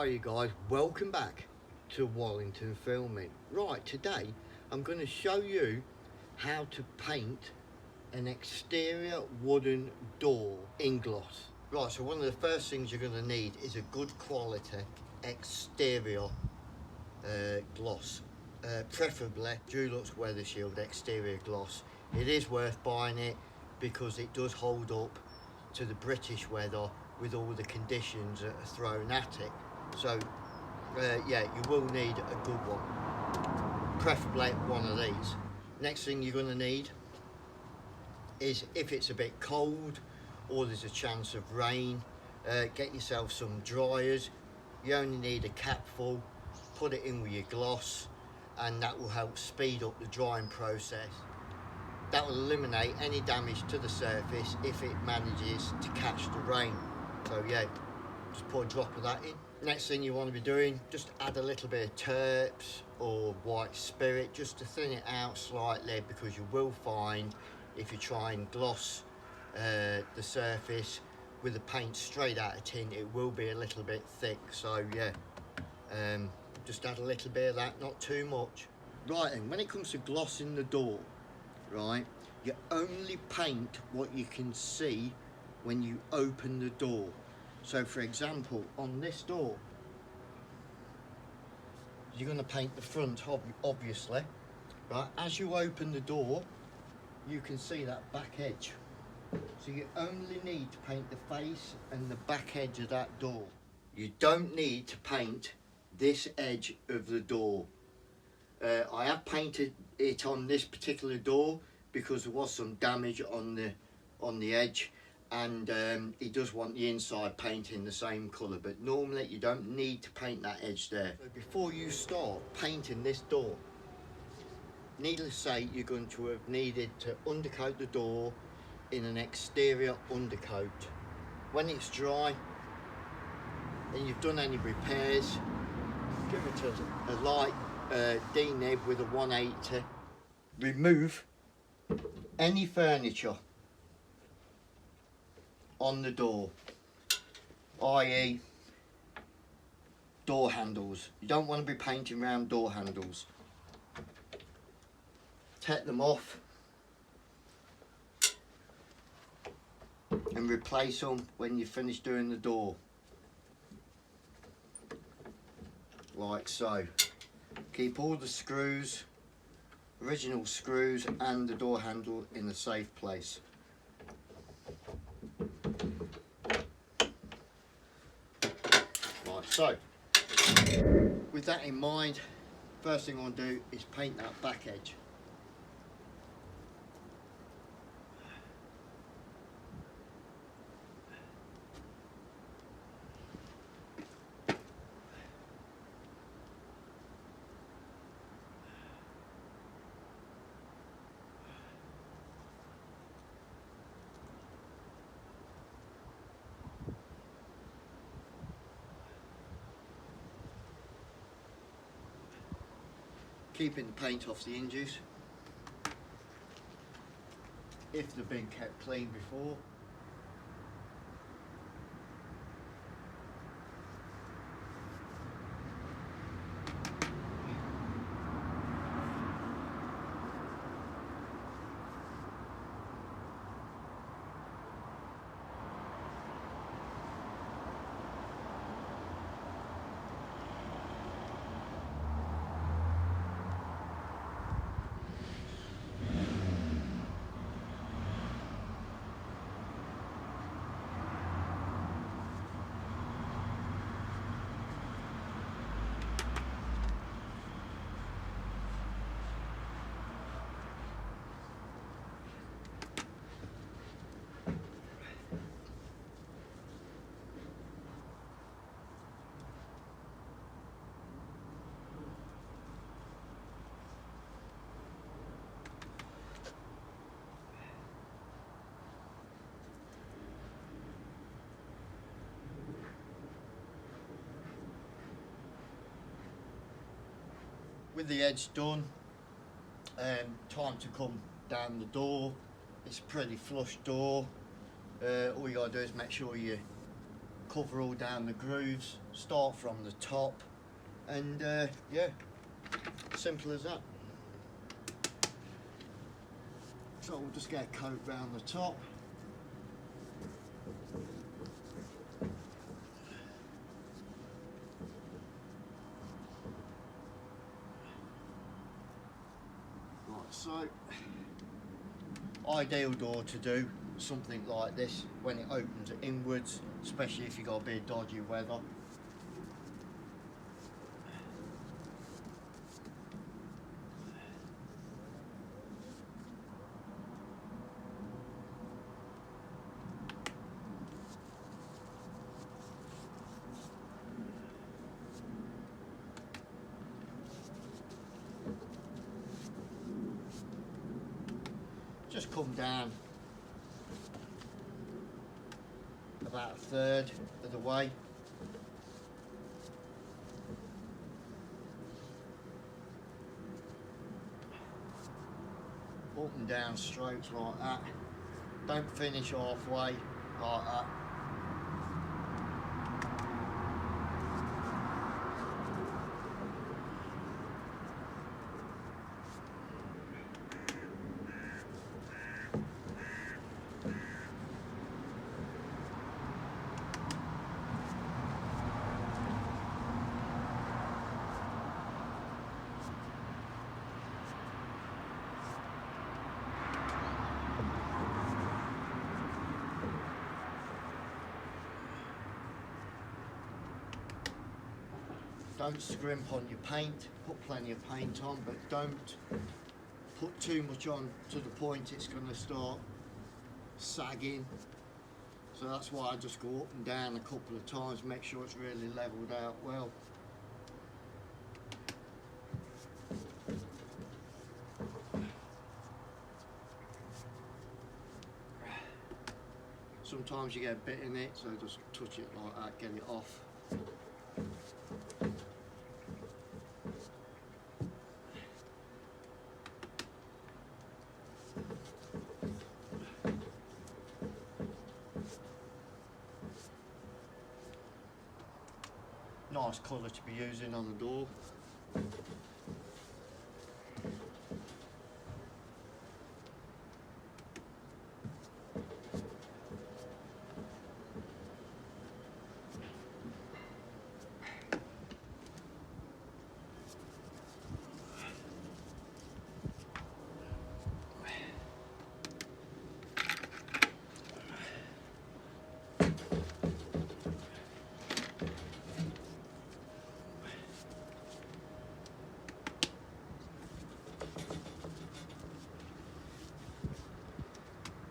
Hi you guys, welcome back to Wallington Filming. Right, today I'm going to show you how to paint an exterior wooden door in gloss. Right, so one of the first things you're going to need is a good quality exterior gloss, preferably Dulux Weather Shield exterior gloss. It is worth buying it because it does hold up to the British weather with all the conditions that are thrown at it. So yeah, you will need a good one, preferably one of these. Next thing you're going to need is, if it's a bit cold or there's a chance of rain, get yourself some dryers. You only need a capful, put it in with your gloss, and that will help speed up the drying process. That will eliminate any damage to the surface if it manages to catch the rain. So yeah, just pour a drop of that in. Next thing you want to be doing, just add a little bit of terps or white spirit just to thin it out slightly, because you will find if you try and gloss the surface with the paint straight out of tin, it will be a little bit thick. So yeah, just add a little bit of that, not too much. Right, and when it comes to glossing the door, right, you only paint what you can see when you open the door. So for example, on this door, you're going to paint the front, obviously, right? As you open the door, you can see that back edge. So you only need to paint the face and the back edge of that door. You don't need to paint this edge of the door. I have painted it on this particular door because there was some damage on the edge, and he does want the inside painting the same colour, but normally you don't need to paint that edge there. So before you start painting this door, needless to say, you're going to have needed to undercoat the door in an exterior undercoat. When it's dry and you've done any repairs, give it a light D-nib with a 180. Remove any furniture on the door, i.e. door handles. You don't want to be painting around door handles. Take them off and replace them when you finish doing the door, like so. Keep all the screws, original screws, and the door handle in a safe place. Like so. With that in mind, first thing I want to do is paint that back edge. Keeping the paint off the hinges if they've been kept clean before. With the edge done, time to come down the door. It's a pretty flush door. All you gotta do is make sure you cover all down the grooves, start from the top, and yeah, simple as that. So we'll just get a coat round the top. Right, so ideal door to do something like this when it opens inwards, especially if you've got a bit of dodgy weather. Just come down about a third of the way. Up and down strokes like that. Don't finish halfway like that. Don't scrimp on your paint, put plenty of paint on, but don't put too much on to the point it's going to start sagging. So that's why I just go up and down a couple of times, make sure it's really levelled out well. Sometimes you get a bit in it, so just touch it like that, get it off. Nice colour to be using on the door.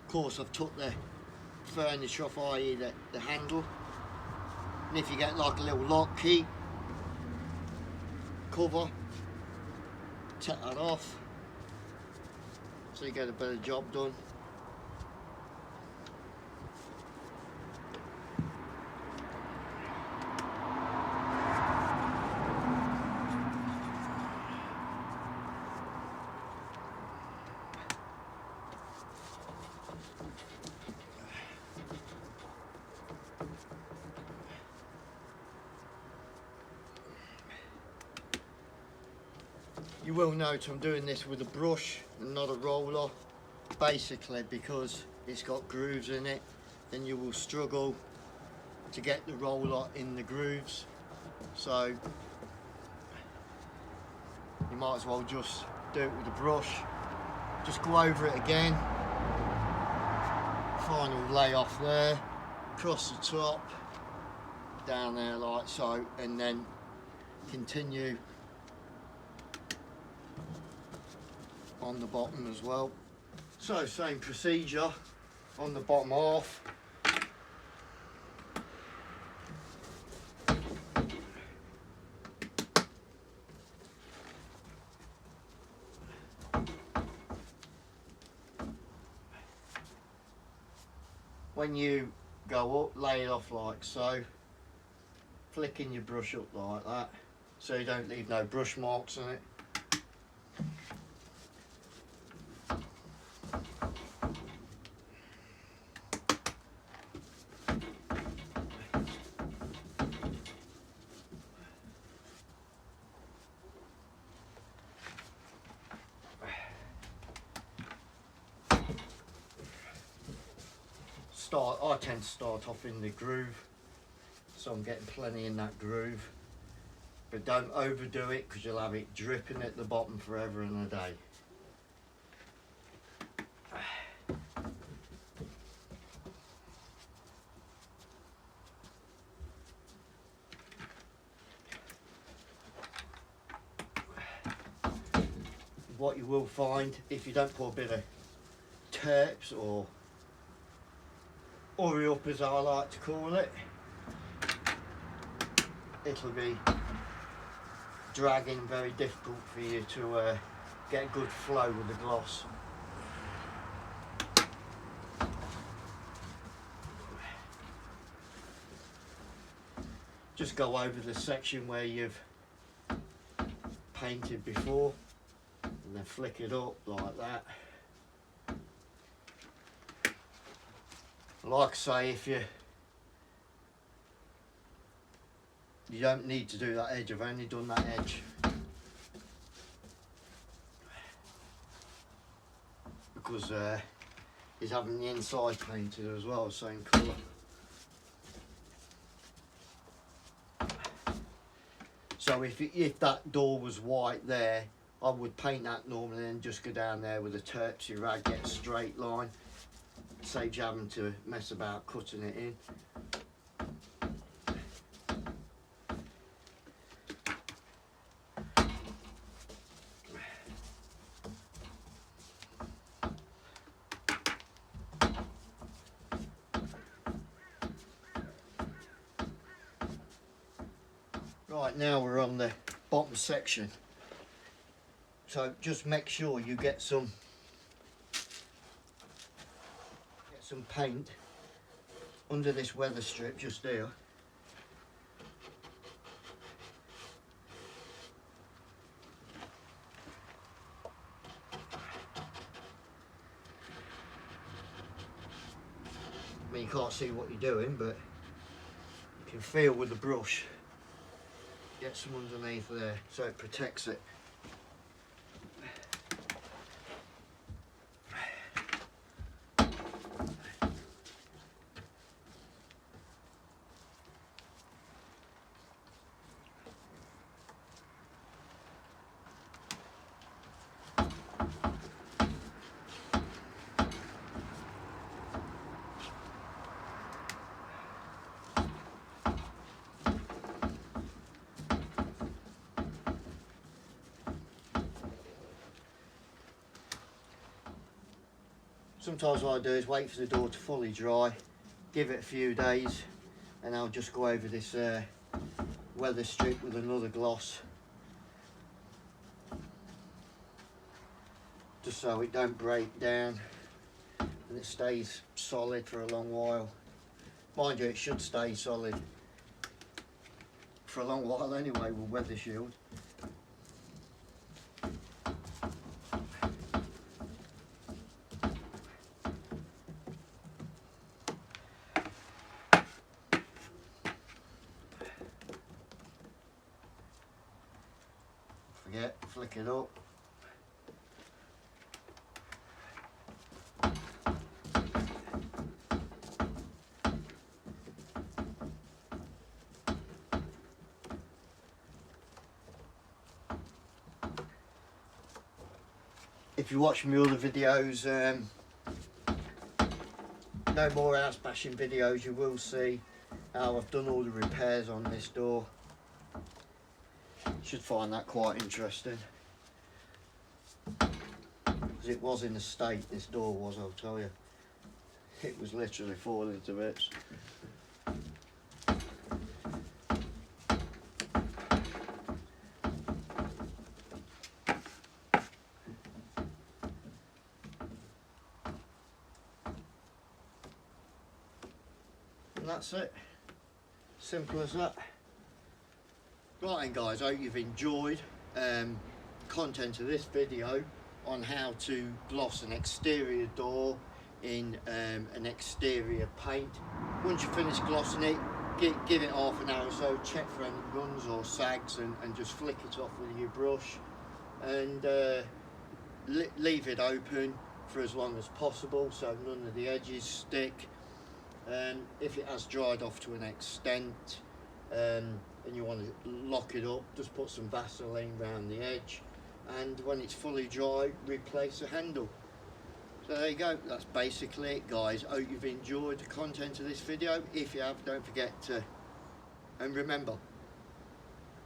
Of course, I've took the furniture off, i.e. the handle, and if you get like a little lock key cover, take that off so you get a better job done. You will note I'm doing this with a brush and not a roller, basically because it's got grooves in it, then you will struggle to get the roller in the grooves, so you might as well just do it with a brush. Just go over it again, final lay off there, across the top, down there like so, and then continue on the bottom as well. So same procedure on the bottom half. When you go up, lay it off like so, flicking your brush up like that so you don't leave no brush marks on it. I tend to start off in the groove, so I'm getting plenty in that groove. But don't overdo it, because you'll have it dripping at the bottom forever and a day. What you will find, if you don't put a bit of terps or up as I like to call it, it'll be dragging, very difficult for you to get a good flow with the gloss. Just go over the section where you've painted before and then flick it up like that. Like I say, if you don't need to do that edge, I've only done that edge because he's having the inside painted as well, same colour. So if that door was white there, I would paint that normally and just go down there with a terpsy rag, get a straight line. Saves you having to mess about cutting it in. Right, now we're on the bottom section. So just make sure you get some paint under this weather strip just here. I mean, you can't see what you're doing, but you can feel with the brush. Get some underneath there so it protects it. Sometimes what I do is wait for the door to fully dry, give it a few days, and I'll just go over this weather strip with another gloss, just so it don't break down and it stays solid for a long while. Mind you, it should stay solid for a long while anyway with Weather Shield. Flick it up. If you watch my other videos, no more house bashing videos, you will see how I've done all the repairs on this door. Should find that quite interesting, because it was in a state, this door was, I'll tell you. It was literally falling to bits. And that's it, simple as that. Right then guys, I hope you've enjoyed content of this video on how to gloss an exterior door in an exterior paint. Once you finish glossing it, give it half an hour or so, check for any runs or sags and just flick it off with your brush and leave it open for as long as possible so none of the edges stick. If it has dried off to an extent and you want to lock it up, just put some Vaseline around the edge, and when it's fully dry, replace the handle. So there you go, that's basically it, guys. Hope you've enjoyed the content of this video. If you have, don't forget to, and remember,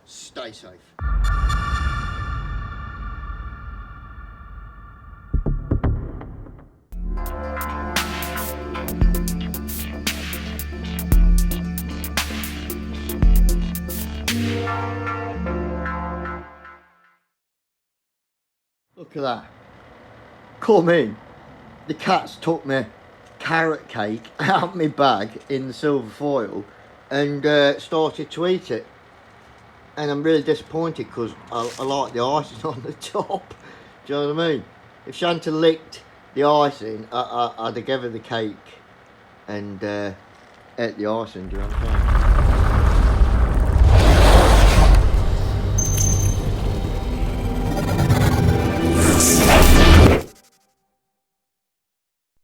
stay safe. Look at that. Come in. The cats took my carrot cake out of my bag in the silver foil and started to eat it. And I'm really disappointed because I like the icing on the top. Do you know what I mean? If Shanta licked the icing, I'd have given her the cake and ate the icing. Do you know what I'm saying?